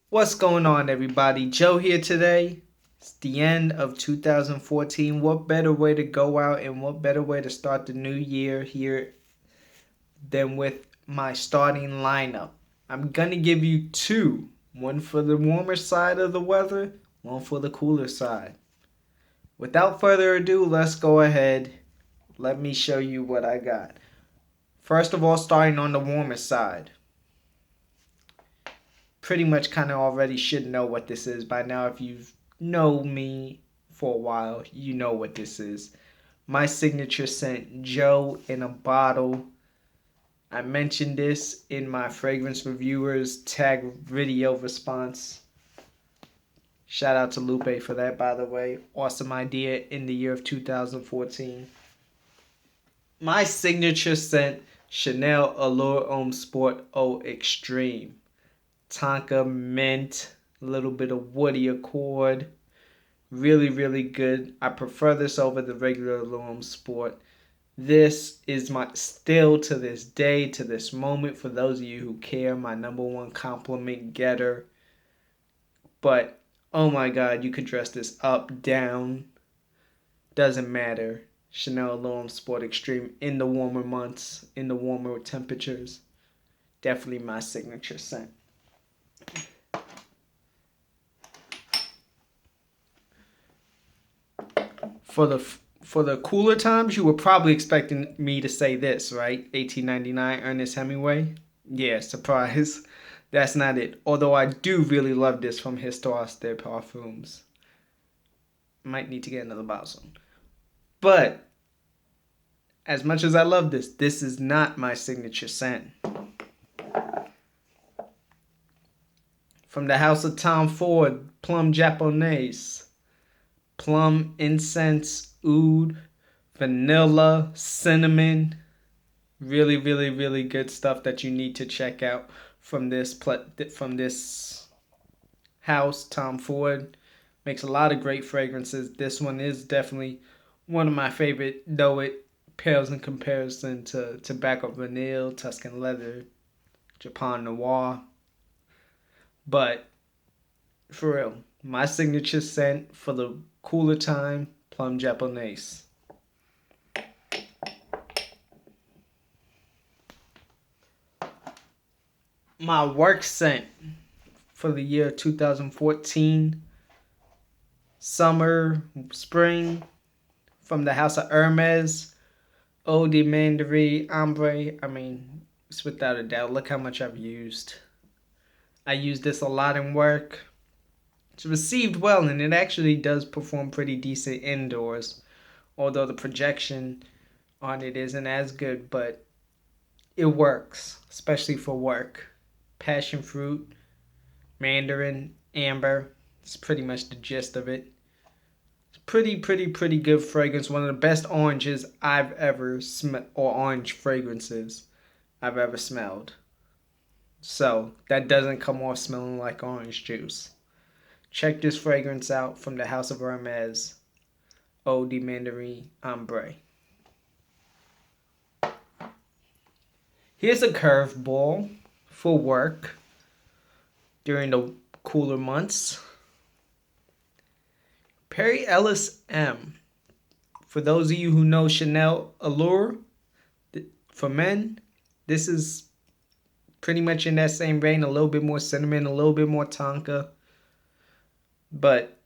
What's going on, everybody? Joe here today. It's the end of 2014. What better way to go out and what better way to start the new year here than with my starting lineup? I'm going to give you two, one for the warmer side of the weather, one for the cooler side. Without further ado, let's go ahead. Let me show you what I got. First of all, starting on the warmer side. Pretty much kind of already should know what this is by now. If you've known me for a while, you know what this is. My signature scent, Joe in a bottle. I mentioned this in my fragrance reviewers tag video response. Shout out to Lupe for that, by the way. Awesome idea in the year of 2014. My signature scent, Chanel Allure Homme Sport Eau Extreme. Tonka mint, a little bit of woody accord. Really, really good. I prefer this over the regular Allure Homme Sport. This is still to this day, to this moment, for those of you who care, my number one compliment getter. But oh my god, you could dress this up, down, doesn't matter. Chanel Allure Homme Sport Extreme in the warmer months, in the warmer temperatures. Definitely my signature scent. For the cooler times, you were probably expecting me to say this, right? 1899 Ernest Hemingway. Yeah, surprise. That's not it. Although I do really love this from Histoire de Parfums. Might need to get another bottle soon. But as much as I love this, this is not my signature scent. From the house of Tom Ford, Plum Japonaise. Plum, incense, oud, vanilla, cinnamon. Really, really, really good stuff that you need to check out from this house. Tom Ford makes a lot of great fragrances. This one is definitely one of my favorite, though it pales in comparison to Tobacco Vanille, Tuscan Leather, Japan Noir. But for real, my signature scent for the cooler time, Plum Japonaise. My work scent for the year 2014, summer, spring, from the house of Hermes, Eau de Mandarin Ambre. I mean, it's without a doubt. Look how much I've used. I use this a lot in work. It's received well, and it actually does perform pretty decent indoors, although the projection on it isn't as good, but it works, especially for work. Passion fruit, mandarin, amber. It's pretty much the gist of it. It's pretty good fragrance. One of the best oranges I've ever smelled, or orange fragrances I've ever smelled. So that doesn't come off smelling like orange juice. Check this fragrance out from the House of Hermes, Eau de Mandarin Ambre. Here's a curveball for work during the cooler months. Perry Ellis M. For those of you who know Chanel Allure, for men, this is pretty much in that same vein. A little bit more cinnamon, a little bit more tonka. But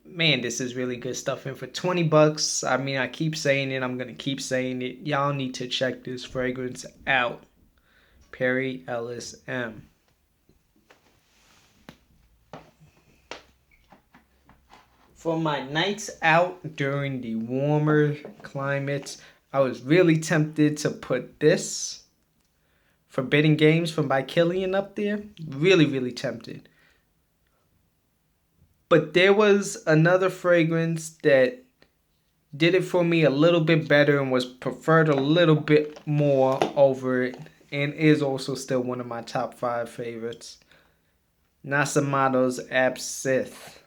man, this is really good stuff. And for $20, I mean, I keep saying it. I'm going to keep saying it. Y'all need to check this fragrance out. Perry Ellis M. For my nights out during the warmer climates, I was really tempted to put this Forbidden Games from by Kilian up there. Really, really tempted. But there was another fragrance that did it for me a little bit better and was preferred a little bit more over it, and is also still one of my top 5 favorites. Nasamato's Absinthe.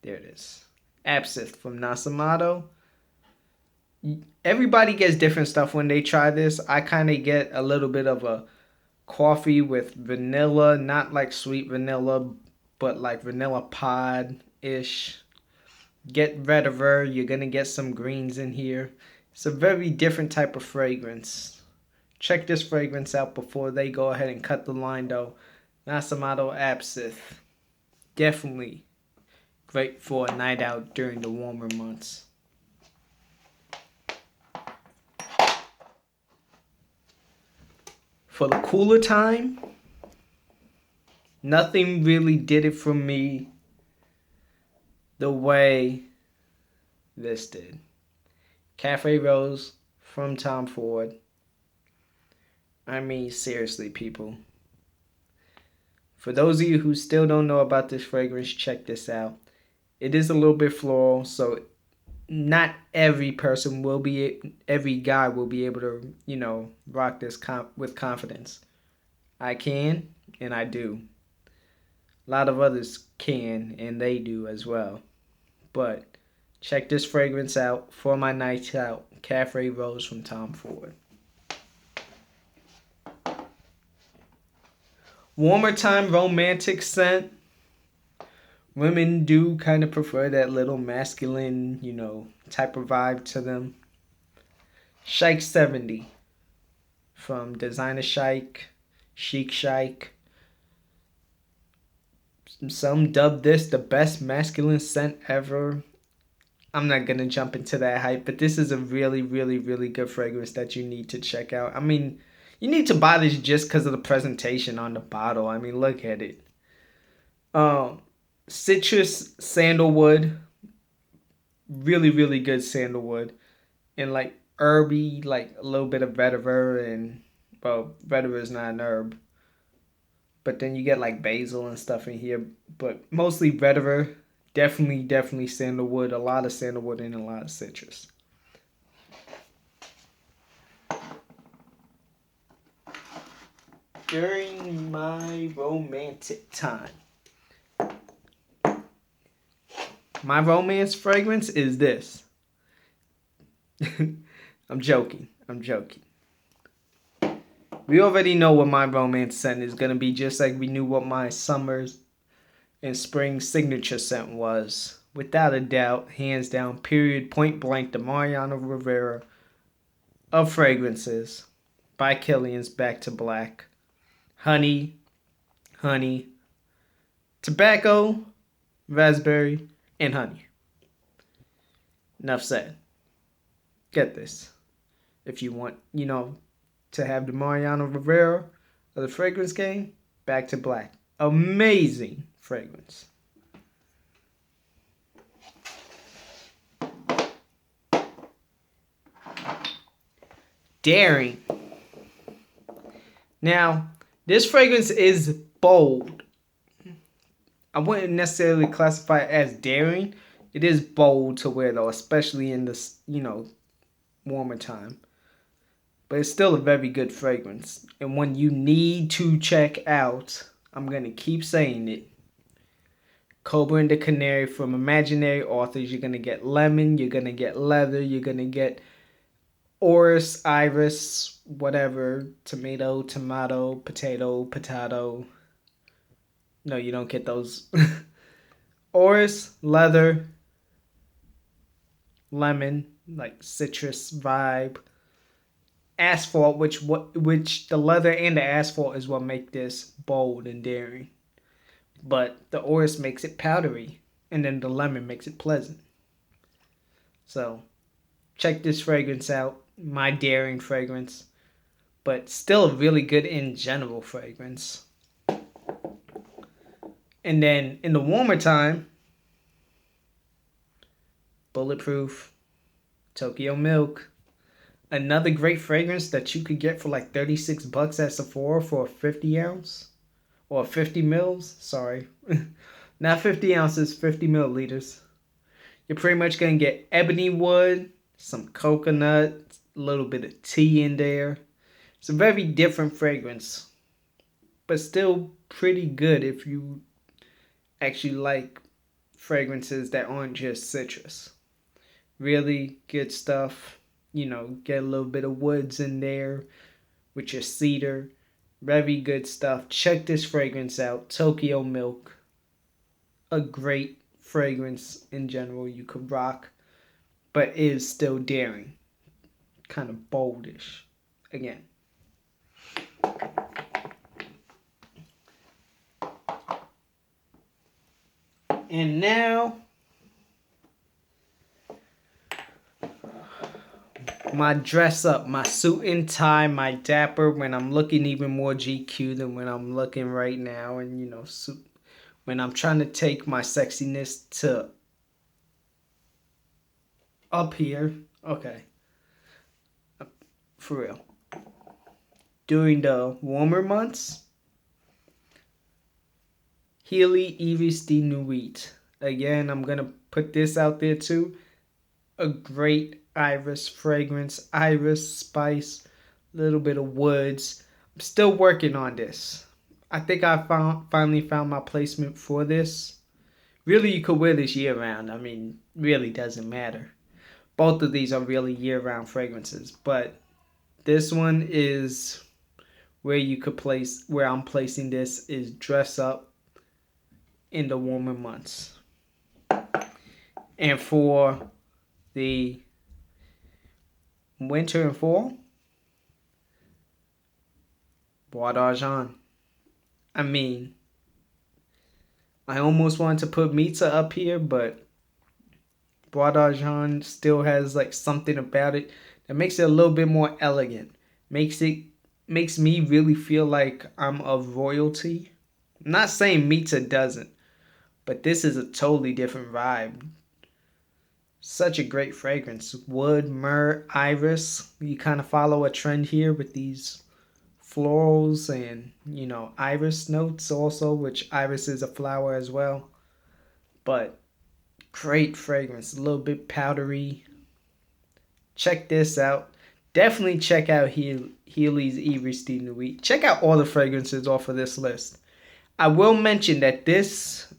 There it is. Absinthe from Nasamato. Everybody gets different stuff when they try this. I kind of get a little bit of a Coffee with vanilla, not like sweet vanilla, but like vanilla pod ish. Get vetiver, you're gonna get some greens in here. It's a very different type of fragrance. Check this fragrance out before they go ahead and cut the line though. Massamato Absinthe. Definitely great for a night out during the warmer months. For the cooler time, nothing really did it for me the way this did. Cafe Rose from Tom Ford. I mean, seriously, people. For those of you who still don't know about this fragrance, check this out. It is a little bit floral, so not every guy will be able to, rock this with confidence. I can, and I do. A lot of others can, and they do as well. But check this fragrance out for my night out. Cafe Rose from Tom Ford. Warmer time romantic scent. Women do kind of prefer that little masculine, type of vibe to them. Shike 70 from Designer Shike, Chic Shike. Some dub this the best masculine scent ever. I'm not going to jump into that hype, but this is a really, really, really good fragrance that you need to check out. I mean, you need to buy this just because of the presentation on the bottle. I mean, look at it. Citrus sandalwood. Really, really good sandalwood. And like herby, like a little bit of vetiver and, well, vetiver is not an herb. But then you get like basil and stuff in here. But mostly vetiver. Definitely sandalwood. A lot of sandalwood and a lot of citrus. During my romantic time, my romance fragrance is this. I'm joking. We already know what my romance scent is going to be, just like we knew what my summer's and spring signature scent was. Without a doubt, hands down, period, point blank, the Mariano Rivera of fragrances by Kilian's Back to Black. Honey, tobacco, raspberry, and honey. Enough said. Get this. If you want, to have the Mariano Rivera of the fragrance game, Back to Black. Amazing fragrance. Daring. Now, this fragrance is bold. I wouldn't necessarily classify it as daring. It is bold to wear though, especially in this, warmer time. But it's still a very good fragrance. And when you need to check out, I'm going to keep saying it. Cobra and the Canary from Imaginary Authors. You're going to get lemon. You're going to get leather. You're going to get orris, iris, whatever. Tomato, potato. No, you don't get those. Orris, leather, lemon, like citrus vibe. Asphalt, which the leather and the asphalt is what make this bold and daring. But the orris makes it powdery, and then the lemon makes it pleasant. So, check this fragrance out. My daring fragrance. But still a really good in general fragrance. And then in the warmer time, Bulletproof, Tokyo Milk. Another great fragrance that you could get for like $36 at Sephora for a 50 ounce. Or 50 mils. Sorry. Not 50 ounces, 50 milliliters. You're pretty much going to get ebony wood, some coconut, a little bit of tea in there. It's a very different fragrance. But still pretty good if you actually like fragrances that aren't just citrus. Really good stuff. Get a little bit of woods in there with your cedar. Very good stuff. Check this fragrance out. Tokyo Milk. A great fragrance in general you could rock, but is still daring. Kind of boldish. Again. And now, my dress up, my suit and tie, my dapper when I'm looking even more GQ than when I'm looking right now. And, you know, when I'm trying to take my sexiness to up here. Okay. For real. During the warmer months, Healy Iris de Nuit. Again, I'm going to put this out there too. A great iris fragrance, iris, spice, a little bit of woods. I'm still working on this. I think I finally found my placement for this. Really, you could wear this year round. I mean, really doesn't matter. Both of these are really year-round fragrances, but this one is where you could place, where I'm placing this is dress up in the warmer months. And for the winter and fall, Bois d'Argent. I mean, I almost wanted to put Mita up here, but Bois d'Argent still has like something about it that makes it a little bit more elegant. Makes me really feel like I'm of royalty. I'm not saying Mita doesn't, but this is a totally different vibe. Such a great fragrance. Wood, myrrh, iris. You kind of follow a trend here with these florals and, you know, iris notes also, which iris is a flower as well. But great fragrance. A little bit powdery. Check this out. Definitely check out Healy's Iris de Nuit. Check out all the fragrances off of this list. I will mention that this,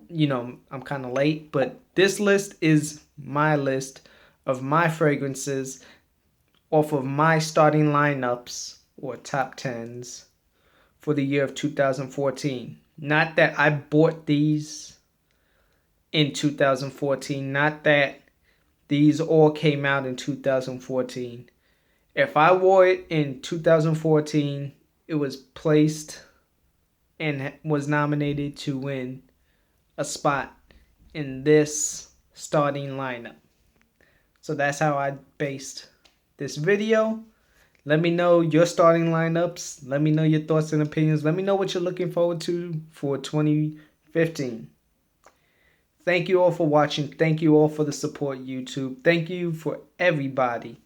you know, I'm kind of late, but this list is my list of my fragrances off of my starting lineups or top 10s for the year of 2014. Not that I bought these in 2014. Not that these all came out in 2014. If I wore it in 2014, it was placed and was nominated to win a spot in this starting lineup. So that's how I based this video. Let me know your starting lineups. Let me know your thoughts and opinions. Let me know what you're looking forward to for 2015. Thank you all for watching. Thank you all for the support, YouTube. Thank you for everybody.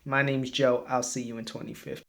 My name's Joe. I'll see you in 2015.